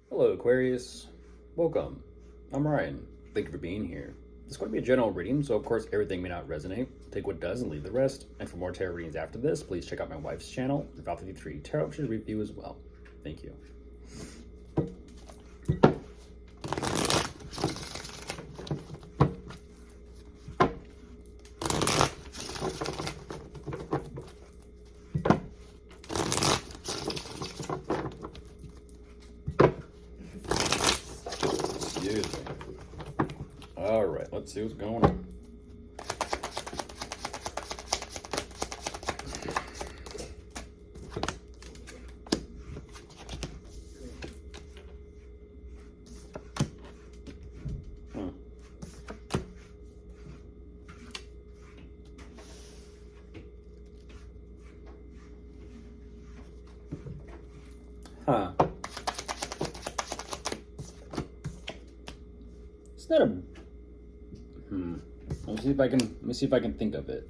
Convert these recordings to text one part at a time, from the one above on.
Hello, Aquarius. Welcome. I'm Ryan. Thank you for being here. This is going to be a general reading, so of course everything may not resonate. Take what does and leave the rest. And for more tarot readings after this, please check out my wife's channel, the Val 53 Tarot, which is review as well. Thank you. Excuse me. All right, let's see what's going on. Huh. It's not a. Let me see if I can think of it.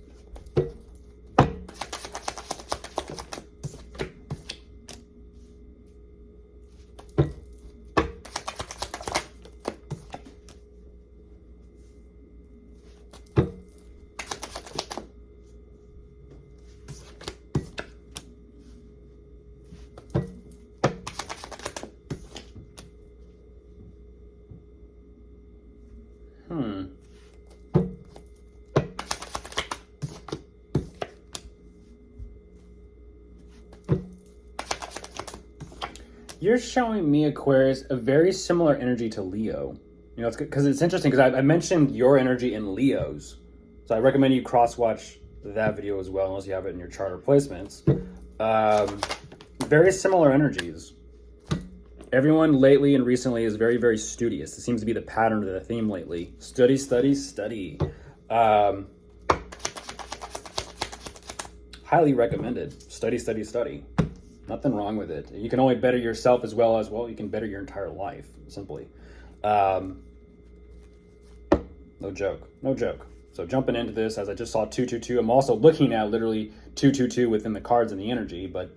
You're showing me, Aquarius, a very similar energy to Leo. You know, it's because it's interesting because I mentioned your energy in Leo's. So I recommend you cross-watch that video as well, unless you have it in your chart or placements. Very similar energies. Everyone lately and recently is very, very studious. It seems to be the pattern of the theme lately. Study, study, study. Highly recommended. Study, study, study. Nothing wrong with it. You can only better yourself as well, you can better your entire life, simply. No joke. No joke. So jumping into this, as I just saw 222, I'm also looking at literally 222 within the cards and the energy, but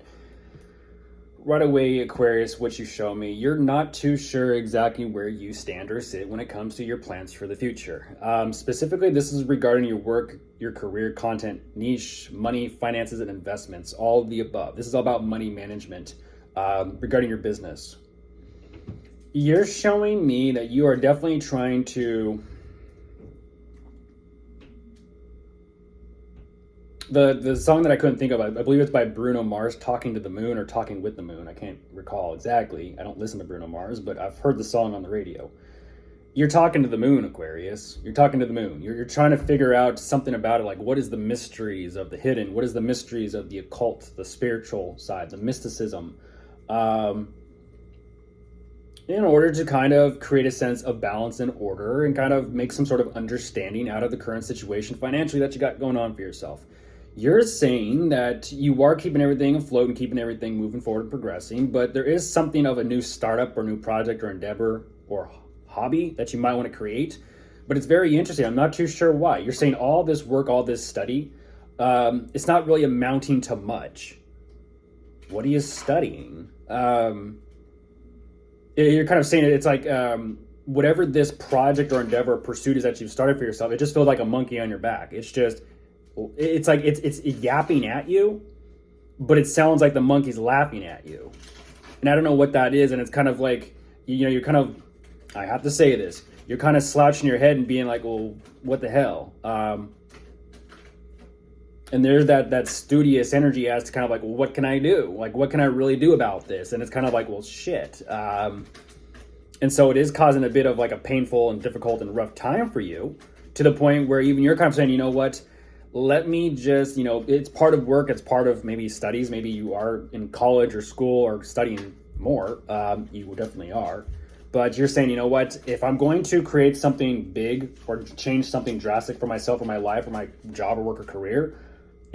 right away, Aquarius, what you show me, you're not too sure exactly where you stand or sit when it comes to your plans for the future. Specifically, this is regarding your work, your career, content, niche, money, finances, and investments, all of the above. This is all about money management regarding your business. You're showing me that you are definitely trying to... The song that I couldn't think of, I believe it's by Bruno Mars, Talking to the Moon or Talking with the Moon. I can't recall exactly. I don't listen to Bruno Mars, but I've heard the song on the radio. You're talking to the moon, Aquarius. You're talking to the moon. You're trying to figure out something about it, like what is the mysteries of the hidden? What is the mysteries of the occult, the spiritual side, the mysticism? In order to kind of create a sense of balance and order and kind of make some sort of understanding out of the current situation financially that you got going on for yourself. You're saying that you are keeping everything afloat and keeping everything moving forward and progressing, but there is something of a new startup or new project or endeavor or hobby that you might want to create. But it's very interesting. I'm not too sure why. You're saying all this work, all this study, it's not really amounting to much. What are you studying? You're kind of saying it's like whatever this project or endeavor or pursuit is that you've started for yourself, it just feels like a monkey on your back. It's like it's yapping at you, but it sounds like the monkey's laughing at you. And I don't know what that is. And it's kind of like, you're kind of, I have to say this, you're kind of slouching your head and being like, well, what the hell? And there's that studious energy as to kind of like, well, what can I do? Like, what can I really do about this? And it's kind of like, well, shit. And so it is causing a bit of like a painful and difficult and rough time for you, to the point where even you're kind of saying, you know what? Let me just, it's part of work. It's part of maybe studies. Maybe you are in college or school or studying more. You definitely are. But you're saying, you know what? If I'm going to create something big or change something drastic for myself or my life or my job or work or career,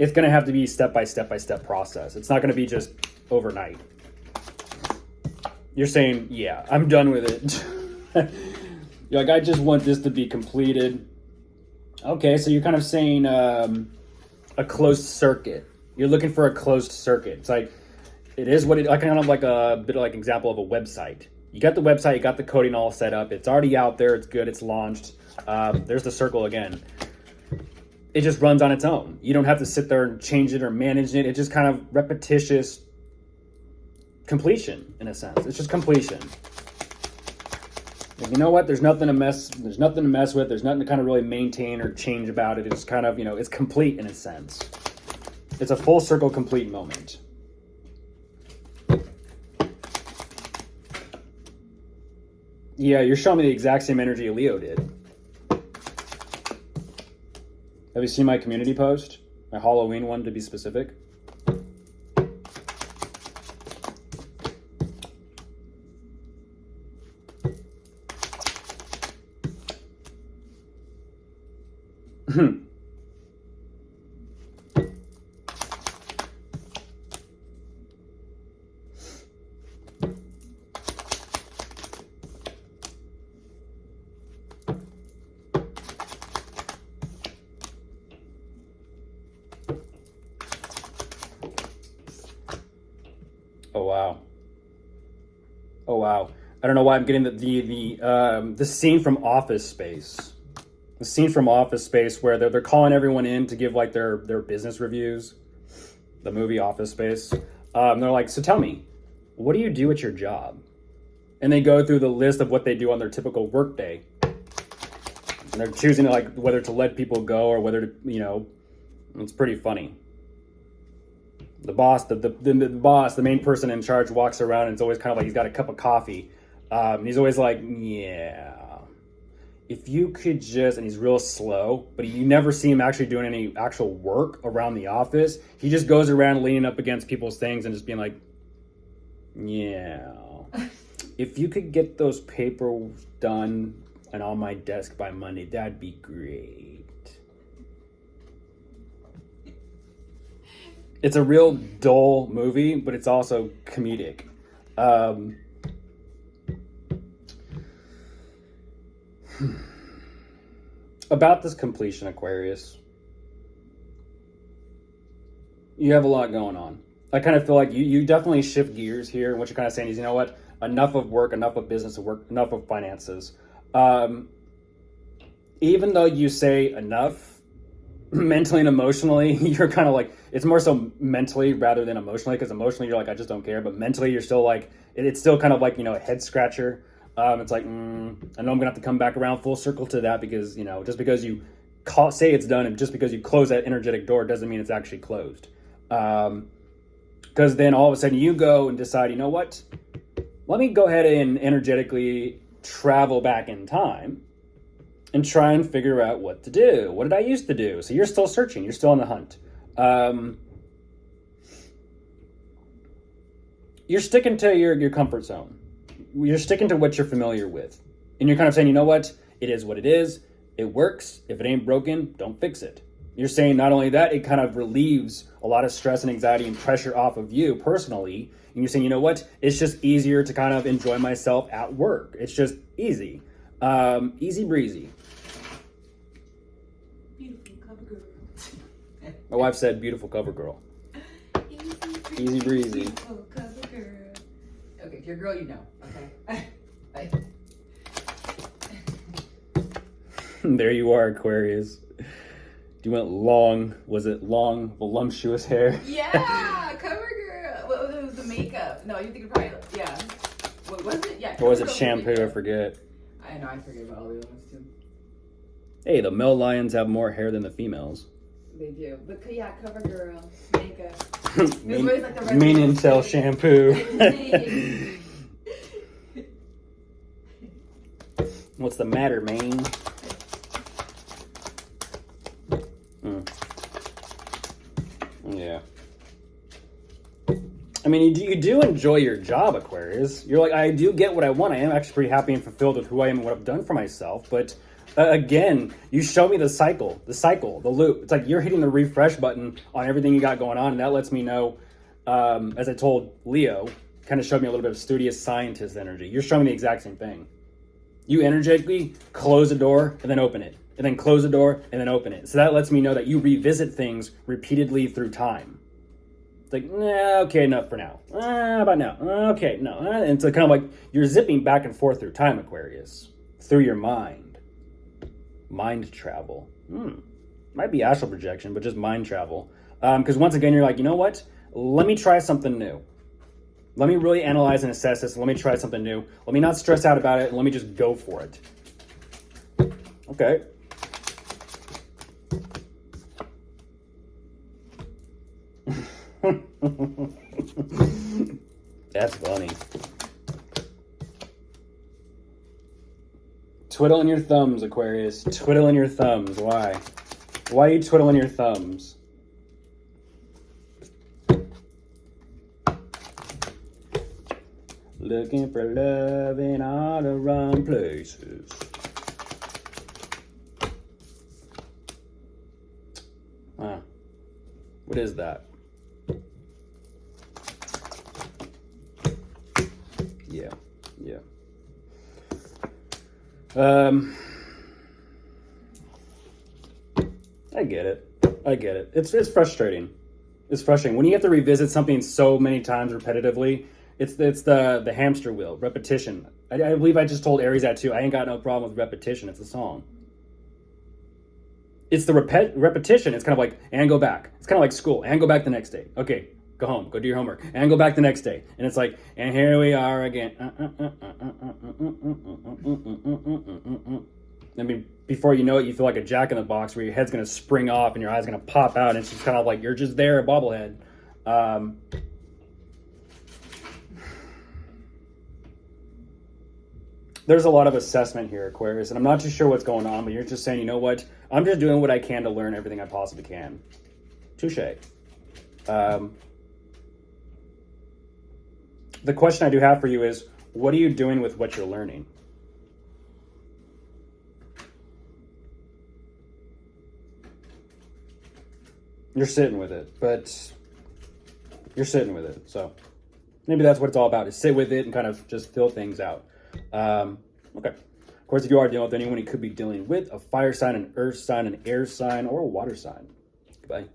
it's going to have to be step by step process. It's not going to be just overnight. You're saying, yeah, I'm done with it. You're like, I just want this to be completed. Okay, so you're kind of saying a closed circuit. You're looking for a closed circuit. It's like, it is what it, kind of like a bit of like example of a website. You got the website, you got the coding all set up. It's already out there. It's good. It's launched. There's the circle again. It just runs on its own. You don't have to sit there and change it or manage it. It's just kind of repetitious completion, in a sense. It's just completion. Like, you know what? There's nothing to mess with. There's nothing to kind of really maintain or change about it. It's kind of, it's complete in a sense. It's a full circle complete moment. Yeah, you're showing me the exact same energy Leo did. Have you seen my community post? My Halloween one, to be specific. Oh wow. Oh wow. I don't know why I'm getting the scene from Office Space. The scene from Office Space where they're calling everyone in to give like their business reviews. The movie Office Space. They're like, so tell me, what do you do at your job? And they go through the list of what they do on their typical work day. And they're choosing like whether to let people go or whether to, it's pretty funny. The boss, the main person in charge walks around and it's always kind of like he's got a cup of coffee. And he's always like, yeah, if you could just, and he's real slow, but you never see him actually doing any actual work around the office. He just goes around leaning up against people's things and just being like, yeah, if you could get those papers done and on my desk by Monday, that'd be great. It's a real dull movie, but it's also comedic. About this completion, Aquarius, you have a lot going on. I kind of feel like you definitely shift gears here. And what you're kind of saying is, you know what? Enough of work, enough of business work, enough of finances. Even though you say enough, mentally and emotionally, you're kind of like, it's more so mentally rather than emotionally, because emotionally you're like, I just don't care. But mentally you're still like, it's still kind of like, a head scratcher. It's like, I know I'm gonna have to come back around full circle to that because, just because you say it's done and just because you close that energetic door doesn't mean it's actually closed. Because then all of a sudden you go and decide, you know what? Let me go ahead and energetically travel back in time and try and figure out what to do. What did I used to do? So you're still searching. You're still on the hunt. You're sticking to your comfort zone. You're sticking to what you're familiar with. And you're kind of saying, you know what? It is what it is. It works. If it ain't broken, don't fix it. You're saying not only that, it kind of relieves a lot of stress and anxiety and pressure off of you personally. And you're saying, you know what? It's just easier to kind of enjoy myself at work. It's just easy. Easy breezy. Beautiful cover girl. My wife said beautiful cover girl. Easy breezy. Beautiful cover girl. Okay, if you're a girl, you know. Okay. There you are, Aquarius. You went long. Was it long, voluptuous hair? Yeah, cover girl. What was the makeup? No, you think it probably, yeah. What was it? Yeah. Or was it shampoo? I forget. I know, I forget about all the other ones too. Hey, the male lions have more hair than the females. They do. But yeah, cover girl, makeup. Mean Intel shampoo. What's the matter, man? Yeah. I mean, you do enjoy your job, Aquarius. You're like, I do get what I want. I am actually pretty happy and fulfilled with who I am and what I've done for myself. But again, you show me the cycle, the loop. It's like you're hitting the refresh button on everything you got going on. And that lets me know, as I told Leo, kind of showed me a little bit of studious scientist energy. You're showing me the exact same thing. You energetically close the door and then open it. And then close the door and then open it. So that lets me know that you revisit things repeatedly through time. It's like, nah, okay, enough for now. How about now? Okay, no. And so kind of like you're zipping back and forth through time, Aquarius, through your mind. Mind travel. Might be astral projection, but just mind travel. Because once again, you're like, you know what? Let me try something new. Let me really analyze and assess this. Let me try something new. Let me not stress out about it. And let me just go for it. Okay. That's funny. Twiddling your thumbs, Aquarius. Twiddling your thumbs. Why? Why are you twiddling your thumbs? Looking for love in all the wrong places. What is that? Yeah. I get it. It's frustrating. It's frustrating when you have to revisit something so many times repetitively. It's the hamster wheel, repetition. I believe I just told Aries that too. I ain't got no problem with repetition. It's a song. It's the repetition. It's kind of like, and go back. It's kind of like school. And go back the next day. Okay, go home. Go do your homework. And go back the next day. And it's like, and here we are again. I mean, before you know it, you feel like a jack in the box where your head's going to spring off and your eye's going to pop out. And it's just kind of like, you're just there, a bobblehead. There's a lot of assessment here, Aquarius, and I'm not too sure what's going on, but you're just saying, you know what? I'm just doing what I can to learn everything I possibly can. Touche. The question I do have for you is, what are you doing with what you're learning? You're sitting with it, but you're sitting with it. So maybe that's what it's all about, is sit with it and kind of just fill things out. Okay. Of course, if you are dealing with anyone, you could be dealing with a fire sign, an earth sign, an air sign, or a water sign. Goodbye.